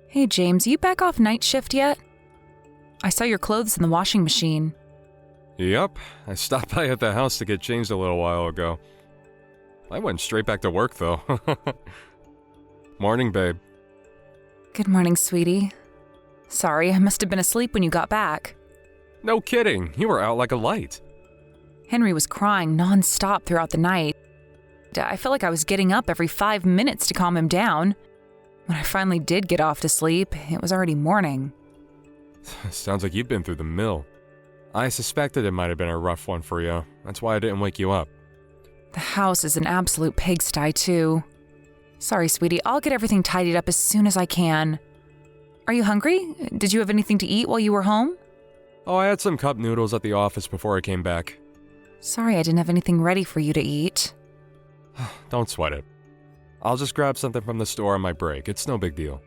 Hey James, you back off night shift yet? I saw your clothes in the washing machine. Yep, I stopped by at the house to get changed a little while ago. I went straight back to work though. Morning, babe. Good morning, sweetie. Sorry, I must have been asleep when you got back. No kidding, you were out like a light. Henry was crying non-stop throughout the night. I felt like I was getting up every 5 minutes to calm him down. When I finally did get off to sleep, it was already morning. Sounds like you've been through the mill. I suspected it might have been a rough one for you. That's why I didn't wake you up. The house is an absolute pigsty, too. Sorry, sweetie, I'll get everything tidied up as soon as I can. Are you hungry? Did you have anything to eat while you were home? Oh, I had some cup noodles at the office before I came back. Sorry I didn't have anything ready for you to eat. Don't sweat it. I'll just grab something from the store on my break. It's no big deal.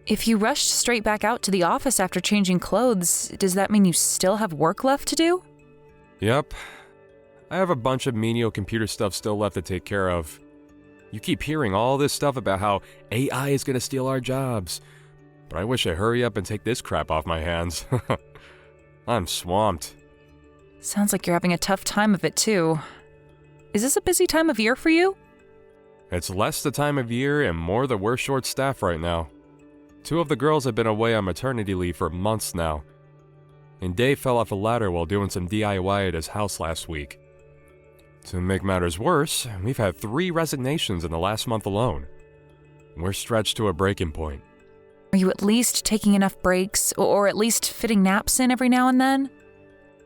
If you rushed straight back out to the office after changing clothes, does that mean you still have work left to do? Yep. I have a bunch of menial computer stuff still left to take care of. You keep hearing all this stuff about how AI is going to steal our jobs. But I wish I'd hurry up and take this crap off my hands. I'm swamped. Sounds like you're having a tough time of it, too. Is this a busy time of year for you? It's less the time of year and more that we're short-staffed right now. 2 of the girls have been away on maternity leave for months now. And Dave fell off a ladder while doing some DIY at his house last week. To make matters worse, we've had 3 resignations in the last month alone. We're stretched to a breaking point. Are you at least taking enough breaks, or at least fitting naps in every now and then?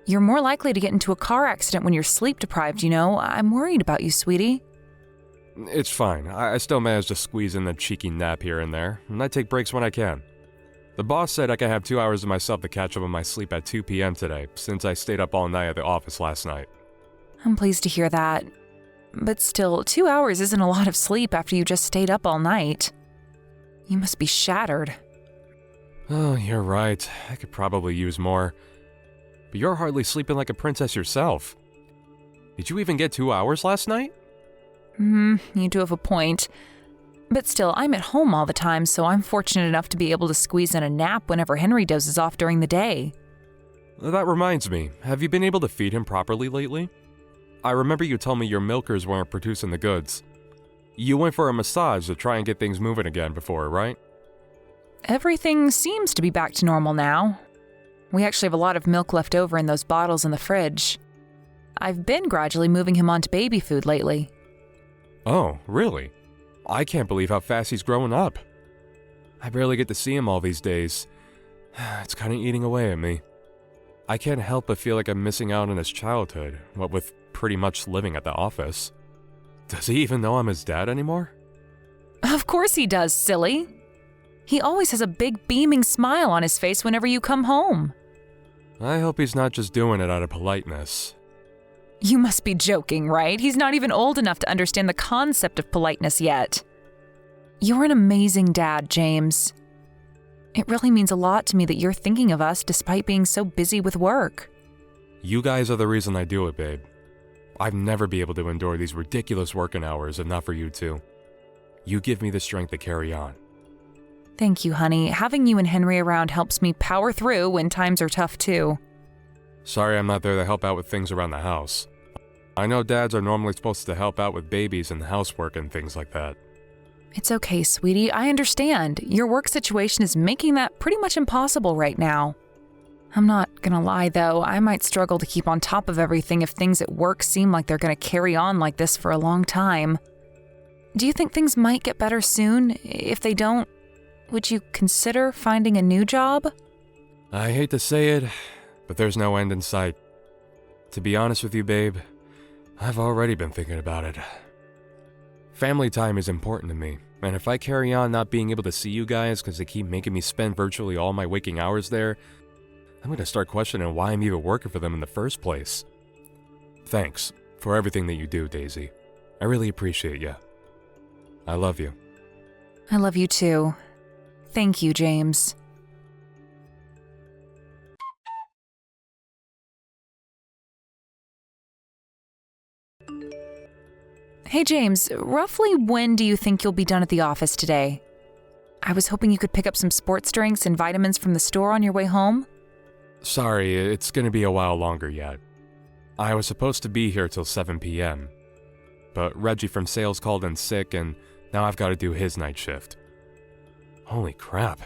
You're more likely to get into a car accident when you're sleep deprived, you know. I'm worried about you, sweetie. It's fine. I still manage to squeeze in a cheeky nap here and there, and I take breaks when I can. The boss said I can have 2 hours to myself to catch up on my sleep at 2 p.m. today, since I stayed up all night at the office last night. I'm pleased to hear that. But still, 2 hours isn't a lot of sleep after you just stayed up all night. You must be shattered. Oh, you're right. I could probably use more. But you're hardly sleeping like a princess yourself. Did you even get 2 hours last night? You do have a point. But still, I'm at home all the time, so I'm fortunate enough to be able to squeeze in a nap whenever Henry dozes off during the day. That reminds me, have you been able to feed him properly lately? I remember you told me your milkers weren't producing the goods. You went for a massage to try and get things moving again before, right? Everything seems to be back to normal now. We actually have a lot of milk left over in those bottles in the fridge. I've been gradually moving him onto baby food lately. Oh, really? I can't believe how fast he's growing up. I barely get to see him all these days. It's kind of eating away at me. I can't help but feel like I'm missing out on his childhood, what with pretty much living at the office. Does he even know I'm his dad anymore? Of course he does, silly. He always has a big beaming smile on his face whenever you come home. I hope he's not just doing it out of politeness. You must be joking, right? He's not even old enough to understand the concept of politeness yet. You're an amazing dad, James. It really means a lot to me that you're thinking of us despite being so busy with work. You guys are the reason I do it, babe. I'd never be able to endure these ridiculous working hours if not for you two. You give me the strength to carry on. Thank you, honey. Having you and Henry around helps me power through when times are tough, too. Sorry I'm not there to help out with things around the house. I know dads are normally supposed to help out with babies and housework and things like that. It's okay, sweetie. I understand. Your work situation is making that pretty much impossible right now. I'm not gonna lie, though. I might struggle to keep on top of everything if things at work seem like they're gonna carry on like this for a long time. Do you think things might get better soon? If they don't, would you consider finding a new job? I hate to say it, but there's no end in sight. To be honest with you, babe, I've already been thinking about it. Family time is important to me, and if I carry on not being able to see you guys because they keep making me spend virtually all my waking hours there, I'm going to start questioning why I'm even working for them in the first place. Thanks for everything that you do, Daisy. I really appreciate you. I love you. I love you too. Thank you, James. Hey, James, roughly when do you think you'll be done at the office today? I was hoping you could pick up some sports drinks and vitamins from the store on your way home. Sorry, it's gonna be a while longer yet. I was supposed to be here till 7 p.m., but Reggie from sales called in sick and now I've got to do his night shift. Holy crap,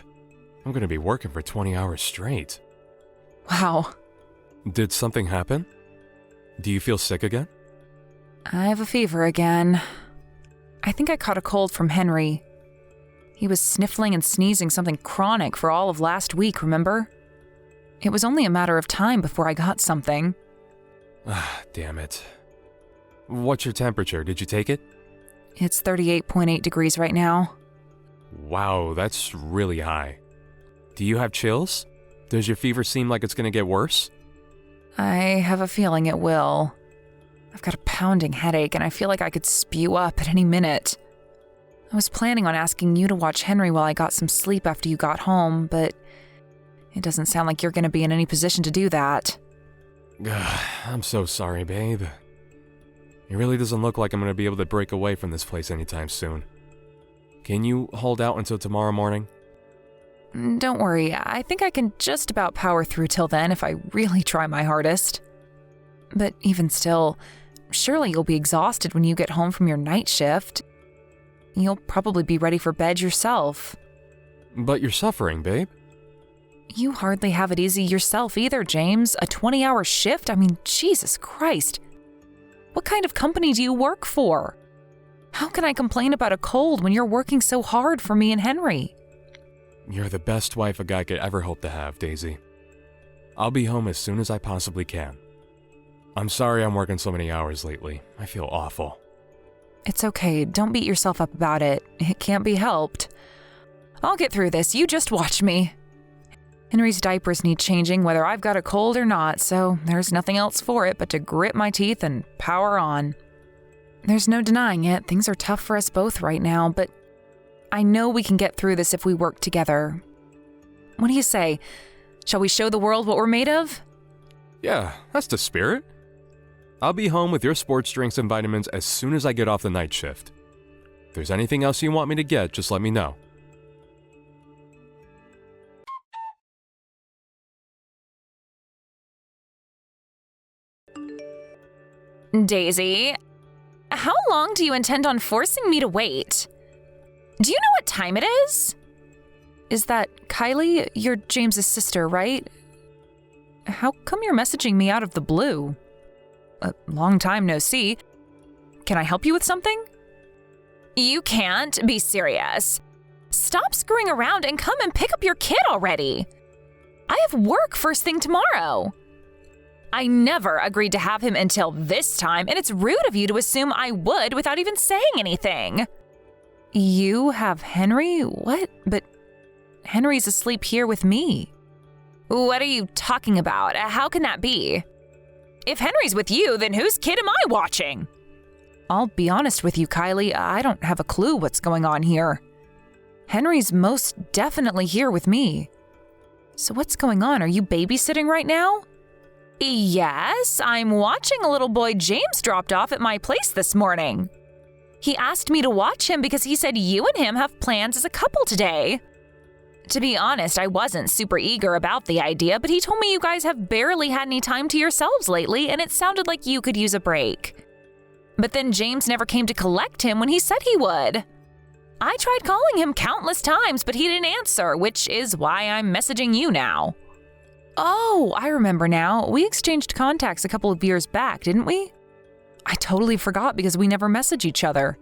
I'm gonna be working for 20 hours straight. Wow. Did something happen? Do you feel sick again? I have a fever again. I think I caught a cold from Henry. He was sniffling and sneezing something chronic for all of last week, remember? It was only a matter of time before I got something. Ah, damn it. What's your temperature? Did you take it? It's 38.8 degrees right now. Wow, that's really high. Do you have chills? Does your fever seem like it's gonna get worse? I have a feeling it will. I've got a pounding headache and I feel like I could spew up at any minute. I was planning on asking you to watch Henry while I got some sleep after you got home, but it doesn't sound like you're going to be in any position to do that. I'm so sorry, babe. It really doesn't look like I'm going to be able to break away from this place anytime soon. Can you hold out until tomorrow morning? Don't worry, I think I can just about power through till then if I really try my hardest. But even still, surely you'll be exhausted when you get home from your night shift. You'll probably be ready for bed yourself. But you're suffering, babe. You hardly have it easy yourself either, James. A 20-hour shift? I mean, Jesus Christ. What kind of company do you work for? How can I complain about a cold when you're working so hard for me and Henry? You're the best wife a guy could ever hope to have, Daisy. I'll be home as soon as I possibly can. I'm sorry I'm working so many hours lately. I feel awful. It's okay. Don't beat yourself up about it. It can't be helped. I'll get through this. You just watch me. Henry's diapers need changing whether I've got a cold or not, so there's nothing else for it but to grit my teeth and power on. There's no denying it. Things are tough for us both right now, but I know we can get through this if we work together. What do you say? Shall we show the world what we're made of? Yeah, that's the spirit. I'll be home with your sports drinks and vitamins as soon as I get off the night shift. If there's anything else you want me to get, just let me know. Daisy, how long do you intend on forcing me to wait? Do you know what time it is? Is that Kylie? You're James's sister, right? How come you're messaging me out of the blue? A long time no see. Can I help you with something? You can't be serious. Stop screwing around and come and pick up your kid already. I have work first thing tomorrow. I never agreed to have him until this time, and it's rude of you to assume I would without even saying anything. You have Henry? What? But Henry's asleep here with me. What are you talking about? How can that be? If Henry's with you, then whose kid am I watching? I'll be honest with you, Kylie. I don't have a clue what's going on here. Henry's most definitely here with me. So what's going on? Are you babysitting right now? Yes, I'm watching a little boy James dropped off at my place this morning. He asked me to watch him because he said you and him have plans as a couple today. To be honest, I wasn't super eager about the idea, but he told me you guys have barely had any time to yourselves lately, and it sounded like you could use a break. But then James never came to collect him when he said he would. I tried calling him countless times, but he didn't answer, which is why I'm messaging you now. Oh, I remember now. We exchanged contacts a couple of years back, didn't we? I totally forgot because we never message each other.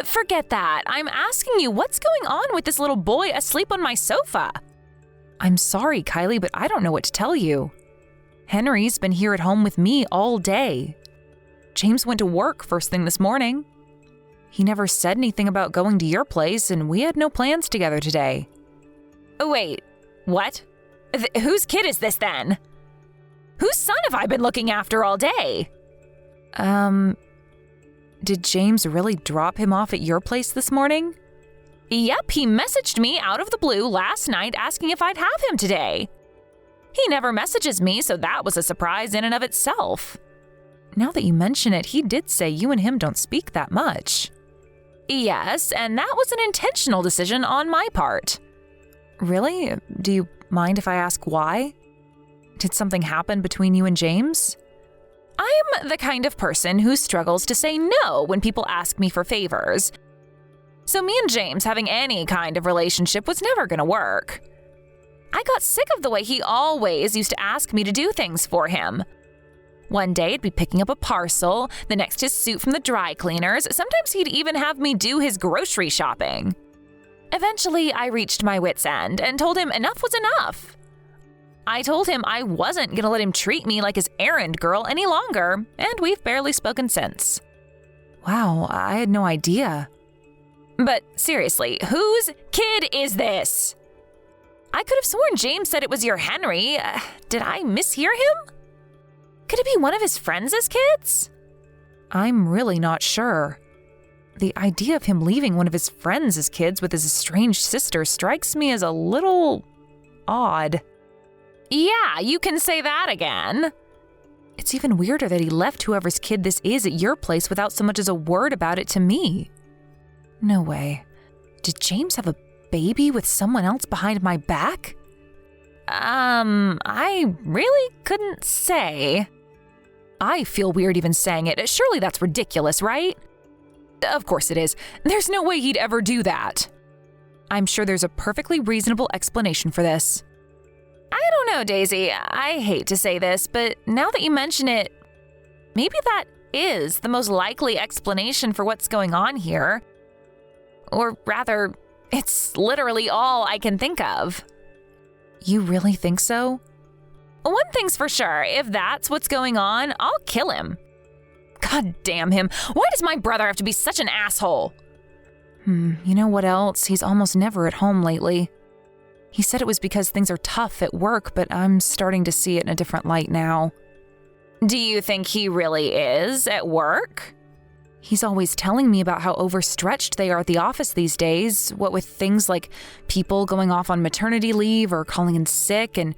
Forget that. I'm asking you, what's going on with this little boy asleep on my sofa? I'm sorry, Kylie, but I don't know what to tell you. Henry's been here at home with me all day. James went to work first thing this morning. He never said anything about going to your place, and we had no plans together today. Oh, wait, what? Whose kid is this then? Whose son have I been looking after all day? Did James really drop him off at your place this morning? Yep, he messaged me out of the blue last night asking if I'd have him today. He never messages me, so that was a surprise in and of itself. Now that you mention it, he did say you and him don't speak that much. Yes, and that was an intentional decision on my part. Really? Do you mind if I ask why? Did something happen between you and James? I'm the kind of person who struggles to say no when people ask me for favors. So me and James having any kind of relationship was never going to work. I got sick of the way he always used to ask me to do things for him. One day it'd be picking up a parcel, the next his suit from the dry cleaners. Sometimes he'd even have me do his grocery shopping. Eventually, I reached my wit's end and told him enough was enough. I told him I wasn't going to let him treat me like his errand girl any longer, and we've barely spoken since. Wow, I had no idea. But seriously, whose kid is this? I could have sworn James said it was your Henry. Did I mishear him? Could it be one of his friends' kids? I'm really not sure. The idea of him leaving one of his friends' kids with his estranged sister strikes me as a little odd. Yeah, you can say that again. It's even weirder that he left whoever's kid this is at your place without so much as a word about it to me. No way. Did James have a baby with someone else behind my back? I really couldn't say. I feel weird even saying it. Surely that's ridiculous, right? Of course it is. There's no way he'd ever do that. I'm sure there's a perfectly reasonable explanation for this. I don't know, Daisy. I hate to say this, but now that you mention it, maybe that is the most likely explanation for what's going on here. Or rather, it's literally all I can think of. You really think so? One thing's for sure, if that's what's going on, I'll kill him. God damn him. Why does my brother have to be such an asshole? You know what else? He's almost never at home lately. He said it was because things are tough at work, but I'm starting to see it in a different light now. Do you think he really is at work? He's always telling me about how overstretched they are at the office these days, what with things like people going off on maternity leave or calling in sick and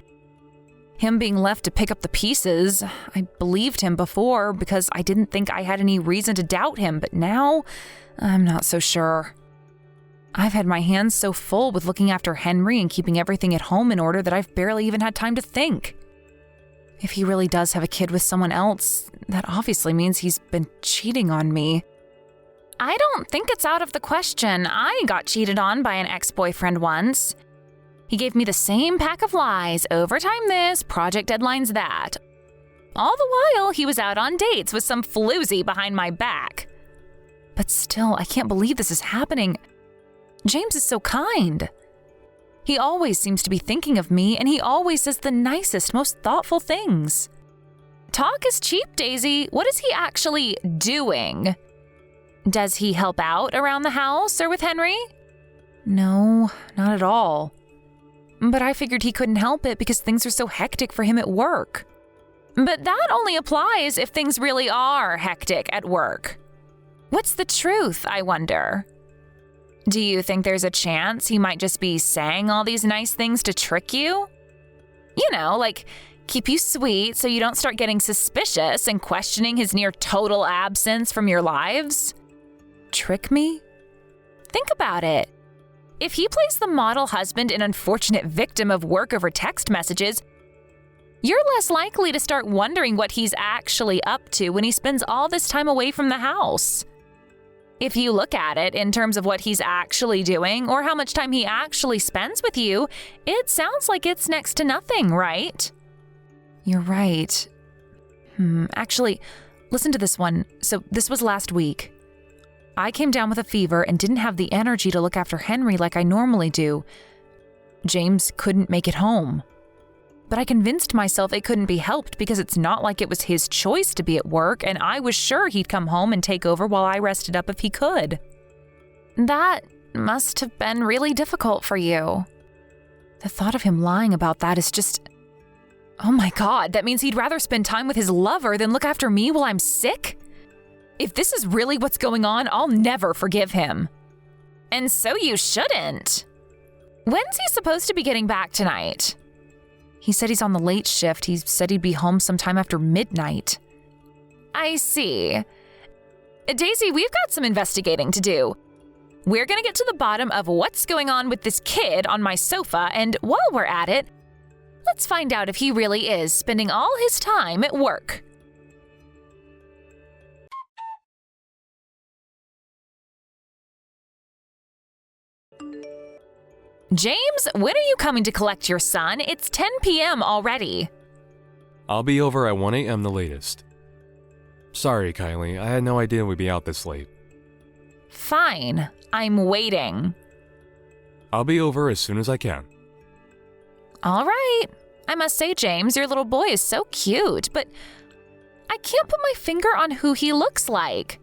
him being left to pick up the pieces. I believed him before because I didn't think I had any reason to doubt him, but now I'm not so sure. I've had my hands so full with looking after Henry and keeping everything at home in order that I've barely even had time to think. If he really does have a kid with someone else, that obviously means he's been cheating on me. I don't think it's out of the question. I got cheated on by an ex-boyfriend once. He gave me the same pack of lies, overtime this, project deadlines that. All the while, he was out on dates with some floozy behind my back. But still, I can't believe this is happening. James is so kind. He always seems to be thinking of me, and he always says the nicest, most thoughtful things. Talk is cheap, Daisy. What is he actually doing? Does he help out around the house or with Henry? No, not at all. But I figured he couldn't help it because things are so hectic for him at work. But that only applies if things really are hectic at work. What's the truth, I wonder? Do you think there's a chance he might just be saying all these nice things to trick you? You know, like keep you sweet so you don't start getting suspicious and questioning his near total absence from your lives? Trick me? Think about it. If he plays the model husband and unfortunate victim of work over text messages, you're less likely to start wondering what he's actually up to when he spends all this time away from the house. If you look at it in terms of what he's actually doing or how much time he actually spends with you, it sounds like it's next to nothing, right? You're right. Actually, listen to this one. So this was last week. I came down with a fever and didn't have the energy to look after Henry like I normally do. James couldn't make it home. But I convinced myself it couldn't be helped because it's not like it was his choice to be at work, and I was sure he'd come home and take over while I rested up if he could. That must have been really difficult for you. The thought of him lying about that is just... Oh my God, that means he'd rather spend time with his lover than look after me while I'm sick? If this is really what's going on, I'll never forgive him. And so you shouldn't. When's he supposed to be getting back tonight? He said he's on the late shift. He said he'd be home sometime after midnight. I see. Daisy, we've got some investigating to do. We're gonna get to the bottom of what's going on with this kid on my sofa, and while we're at it, let's find out if he really is spending all his time at work. James, when are you coming to collect your son? It's 10 p.m. already. I'll be over at 1 a.m. the latest. Sorry, Kylie, I had no idea we'd be out this late. Fine, I'm waiting. I'll be over as soon as I can. All right. I must say, James, your little boy is so cute, but I can't put my finger on who he looks like.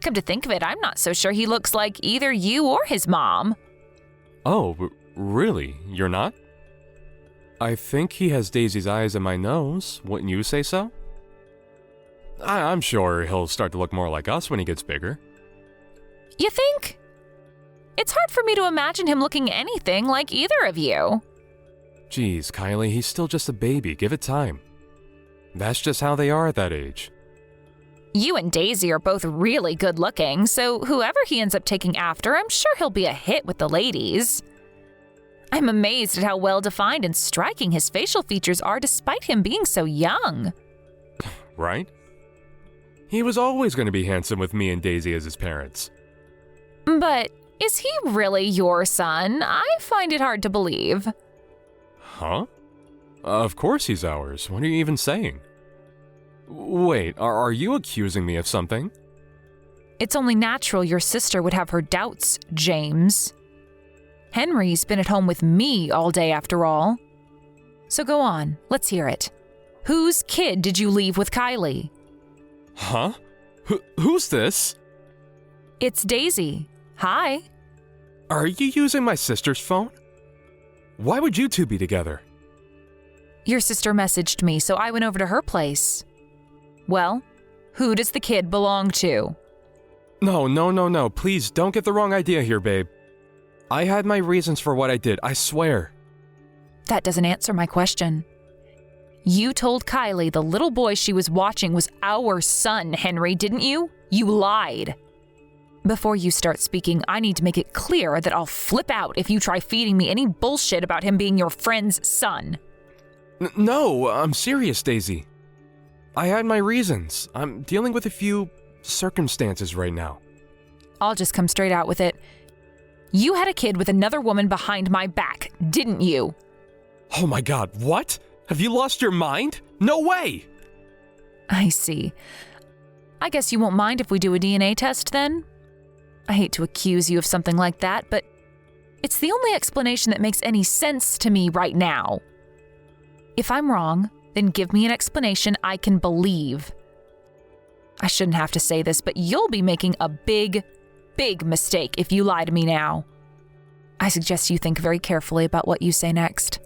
Come to think of it, I'm not so sure he looks like either you or his mom. Oh, really? You're not? I think he has Daisy's eyes and my nose. Wouldn't you say so? I'm sure he'll start to look more like us when he gets bigger. You think? It's hard for me to imagine him looking anything like either of you. Geez, Kylie, he's still just a baby. Give it time. That's just how they are at that age. You and Daisy are both really good looking, so whoever he ends up taking after, I'm sure he'll be a hit with the ladies. I'm amazed at how well defined and striking his facial features are despite him being so young. Right? He was always going to be handsome with me and Daisy as his parents. But is he really your son? I find it hard to believe. Huh? Of course he's ours. What are you even saying? Wait, are you accusing me of something? It's only natural your sister would have her doubts, James. Henry's been at home with me all day after all. So go on, let's hear it. Whose kid did you leave with Kylie? Huh? Who's this? It's Daisy. Hi. Are you using my sister's phone? Why would you two be together? Your sister messaged me, so I went over to her place. Well, who does the kid belong to? No. Please, don't get the wrong idea here, babe. I had my reasons for what I did, I swear. That doesn't answer my question. You told Kylie the little boy she was watching was our son, Henry, didn't you? You lied. Before you start speaking, I need to make it clear that I'll flip out if you try feeding me any bullshit about him being your friend's son. No, I'm serious, Daisy. I had my reasons. I'm dealing with a few circumstances right now. I'll just come straight out with it. You had a kid with another woman behind my back, didn't you? Oh my god, what? Have you lost your mind? No way! I see. I guess you won't mind if we do a DNA test then? I hate to accuse you of something like that, but it's the only explanation that makes any sense to me right now. If I'm wrong, then give me an explanation I can believe. I shouldn't have to say this, but you'll be making a big mistake if you lie to me now. I suggest you think very carefully about what you say next.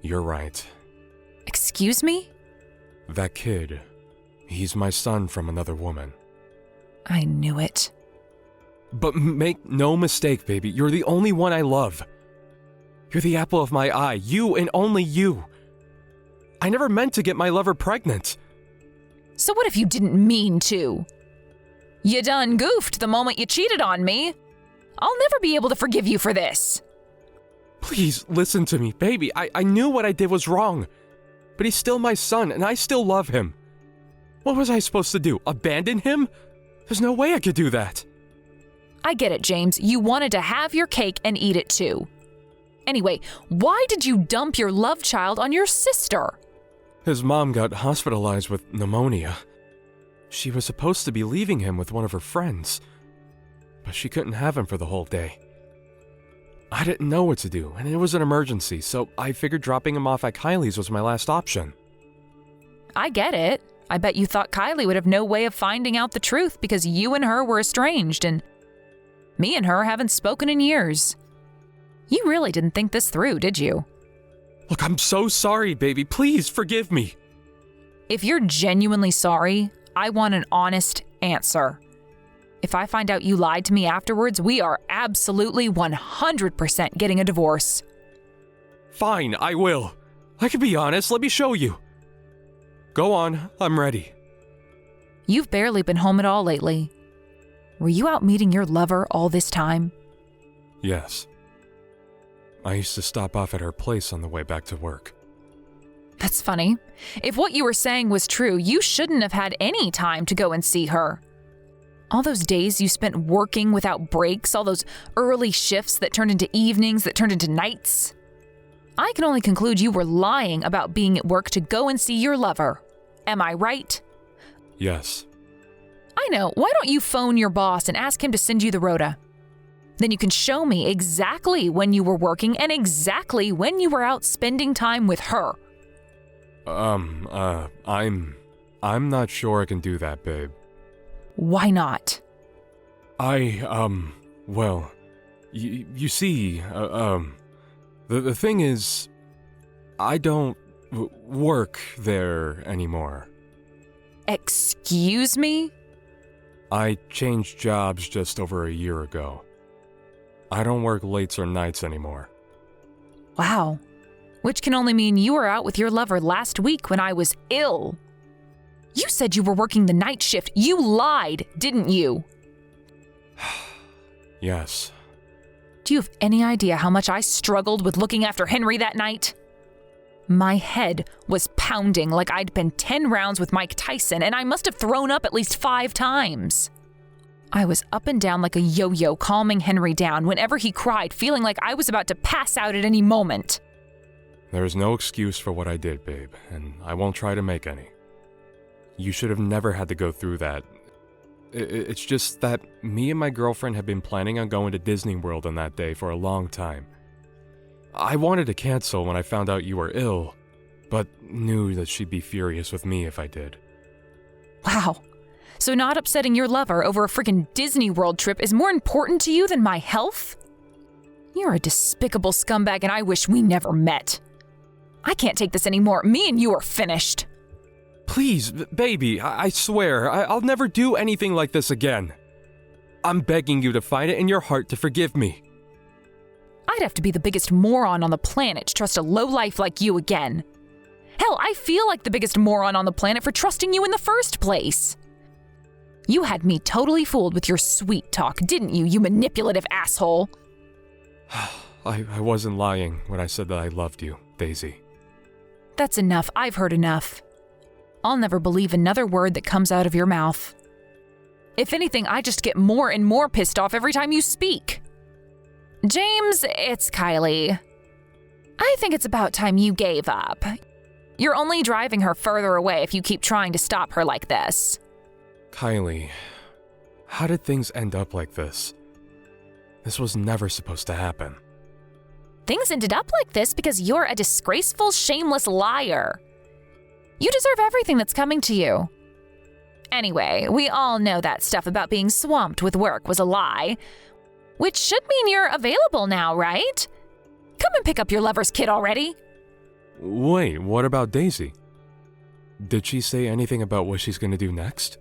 You're right. Excuse me? That kid, he's my son from another woman. I knew it. But make no mistake, baby, you're the only one I love. You're the apple of my eye, you and only you. I never meant to get my lover pregnant. So what if you didn't mean to? You done goofed the moment you cheated on me. I'll never be able to forgive you for this. Please, listen to me, baby. I knew what I did was wrong. But he's still my son, and I still love him. What was I supposed to do? Abandon him? There's no way I could do that. I get it, James. You wanted to have your cake and eat it too. Anyway, why did you dump your love child on your sister? His mom got hospitalized with pneumonia. She was supposed to be leaving him with one of her friends, but she couldn't have him for the whole day. I didn't know what to do, and it was an emergency, so I figured dropping him off at Kylie's was my last option. I get it. I bet you thought Kylie would have no way of finding out the truth because you and her were estranged, and me and her haven't spoken in years. You really didn't think this through, did you? Look, I'm so sorry, baby. Please forgive me. If you're genuinely sorry, I want an honest answer. If I find out you lied to me afterwards, we are absolutely 100% getting a divorce. Fine, I will. I can be honest. Let me show you. Go on, I'm ready. You've barely been home at all lately. Were you out meeting your lover all this time? Yes. I used to stop off at her place on the way back to work. That's funny. If what you were saying was true, you shouldn't have had any time to go and see her. All those days you spent working without breaks, all those early shifts that turned into evenings, that turned into nights. I can only conclude you were lying about being at work to go and see your lover. Am I right? Yes. I know. Why don't you phone your boss and ask him to send you the rota? Then you can show me exactly when you were working and exactly when you were out spending time with her. I'm not sure I can do that, babe. Why not? Well, you see, the thing is, I don't work there anymore. Excuse me? I changed jobs just over a year ago. I don't work lates or nights anymore. Wow. Which can only mean you were out with your lover last week when I was ill. You said you were working the night shift. You lied, didn't you? Yes. Do you have any idea how much I struggled with looking after Henry that night? My head was pounding like I'd been 10 rounds with Mike Tyson, and I must have thrown up at least 5 times. I was up and down like a yo-yo, calming Henry down whenever he cried, feeling like I was about to pass out at any moment. There is no excuse for what I did, babe, and I won't try to make any. You should have never had to go through that. It's just that me and my girlfriend had been planning on going to Disney World on that day for a long time. I wanted to cancel when I found out you were ill, but knew that she'd be furious with me if I did. Wow. So not upsetting your lover over a freaking Disney World trip is more important to you than my health? You're a despicable scumbag and I wish we never met. I can't take this anymore. Me and you are finished. Please, baby, I swear, I'll never do anything like this again. I'm begging you to find it in your heart to forgive me. I'd have to be the biggest moron on the planet to trust a lowlife like you again. Hell, I feel like the biggest moron on the planet for trusting you in the first place. You had me totally fooled with your sweet talk, didn't you, you manipulative asshole? I wasn't lying when I said that I loved you, Daisy. That's enough. I've heard enough. I'll never believe another word that comes out of your mouth. If anything, I just get more and more pissed off every time you speak. James, it's Kylie. I think it's about time you gave up. You're only driving her further away if you keep trying to stop her like this. Kylie, how did things end up like this? This was never supposed to happen. Things ended up like this because you're a disgraceful, shameless liar. You deserve everything that's coming to you. Anyway, we all know that stuff about being swamped with work was a lie, which should mean you're available now, right? Come and pick up your lover's kid already. Wait, what about Daisy? Did she say anything about what she's gonna do next?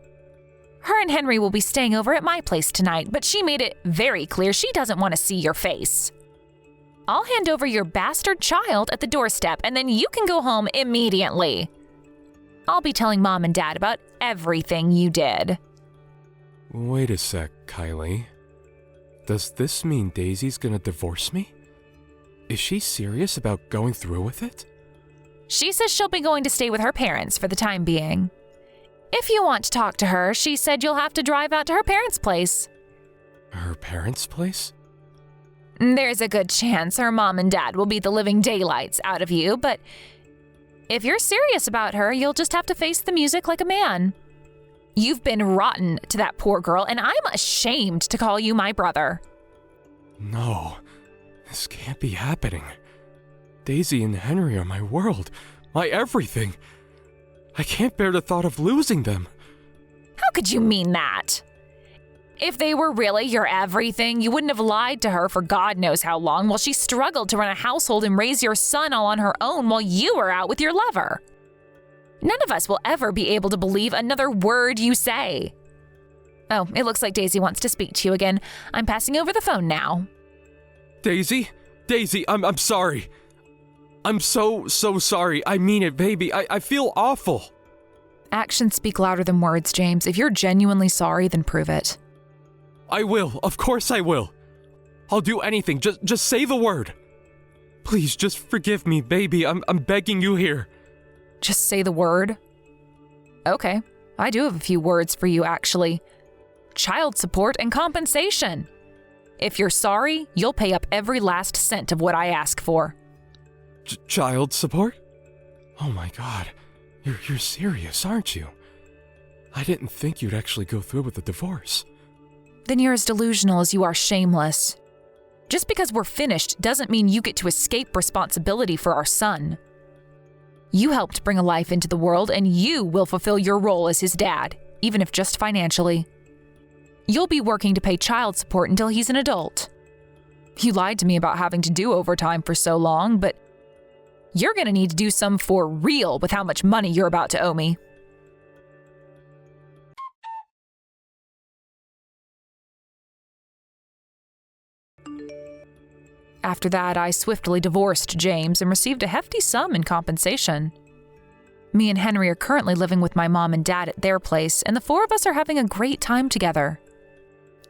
Her and Henry will be staying over at my place tonight, but she made it very clear she doesn't want to see your face. I'll hand over your bastard child at the doorstep, and then you can go home immediately. I'll be telling Mom and Dad about everything you did. Wait a sec, Kylie. Does this mean Daisy's gonna divorce me? Is she serious about going through with it? She says she'll be going to stay with her parents for the time being. If you want to talk to her, she said you'll have to drive out to her parents' place. Her parents' place? There's a good chance her mom and dad will beat the living daylights out of you, but if you're serious about her, you'll just have to face the music like a man. You've been rotten to that poor girl, and I'm ashamed to call you my brother. No, this can't be happening. Daisy and Henry are my world, my everything. I can't bear the thought of losing them. How could you mean that? If they were really your everything, you wouldn't have lied to her for God knows how long while she struggled to run a household and raise your son all on her own while you were out with your lover. None of us will ever be able to believe another word you say. Oh, it looks like Daisy wants to speak to you again. I'm passing over the phone now. Daisy? Daisy, I'm sorry. I'm so sorry. I mean it, baby. I feel awful. Actions speak louder than words, James. If you're genuinely sorry, then prove it. I will. Of course I will. I'll do anything. Just say the word. Please, just forgive me, baby. I'm begging you here. Just say the word? Okay, I do have a few words for you, actually. Child support and compensation. If you're sorry, you'll pay up every last cent of what I ask for. Child support? Oh my God. You're serious, aren't you? I didn't think you'd actually go through with the divorce. Then you're as delusional as you are shameless. Just because we're finished doesn't mean you get to escape responsibility for our son. You helped bring a life into the world, and you will fulfill your role as his dad, even if just financially. You'll be working to pay child support until he's an adult. You lied to me about having to do overtime for so long, but you're going to need to do some for real with how much money you're about to owe me. After that, I swiftly divorced James and received a hefty sum in compensation. Me and Henry are currently living with my mom and dad at their place, and the four of us are having a great time together.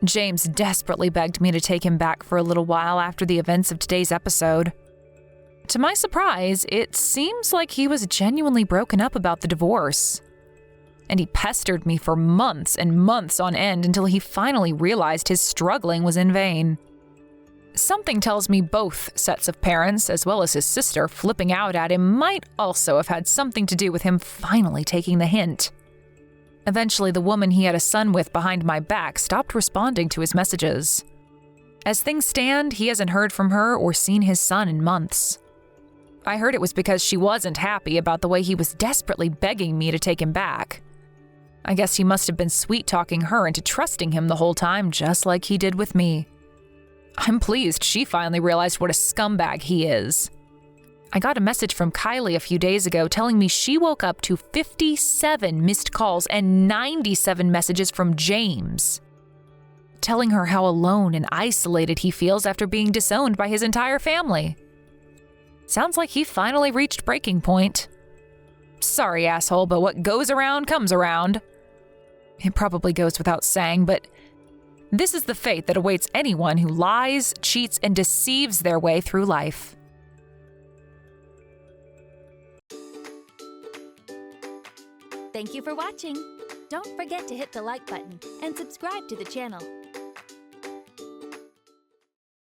James desperately begged me to take him back for a little while after the events of today's episode. To my surprise, it seems like he was genuinely broken up about the divorce. And he pestered me for months and months on end until he finally realized his struggling was in vain. Something tells me both sets of parents, as well as his sister, flipping out at him might also have had something to do with him finally taking the hint. Eventually, the woman he had a son with behind my back stopped responding to his messages. As things stand, he hasn't heard from her or seen his son in months. I heard it was because she wasn't happy about the way he was desperately begging me to take him back. I guess he must have been sweet-talking her into trusting him the whole time, just like he did with me. I'm pleased she finally realized what a scumbag he is. I got a message from Kylie a few days ago telling me she woke up to 57 missed calls and 97 messages from James, telling her how alone and isolated he feels after being disowned by his entire family. Sounds like he finally reached breaking point. Sorry, asshole, but what goes around comes around. It probably goes without saying, but this is the fate that awaits anyone who lies, cheats, and deceives their way through life. Thank you for watching. Don't forget to hit the like button and subscribe to the channel.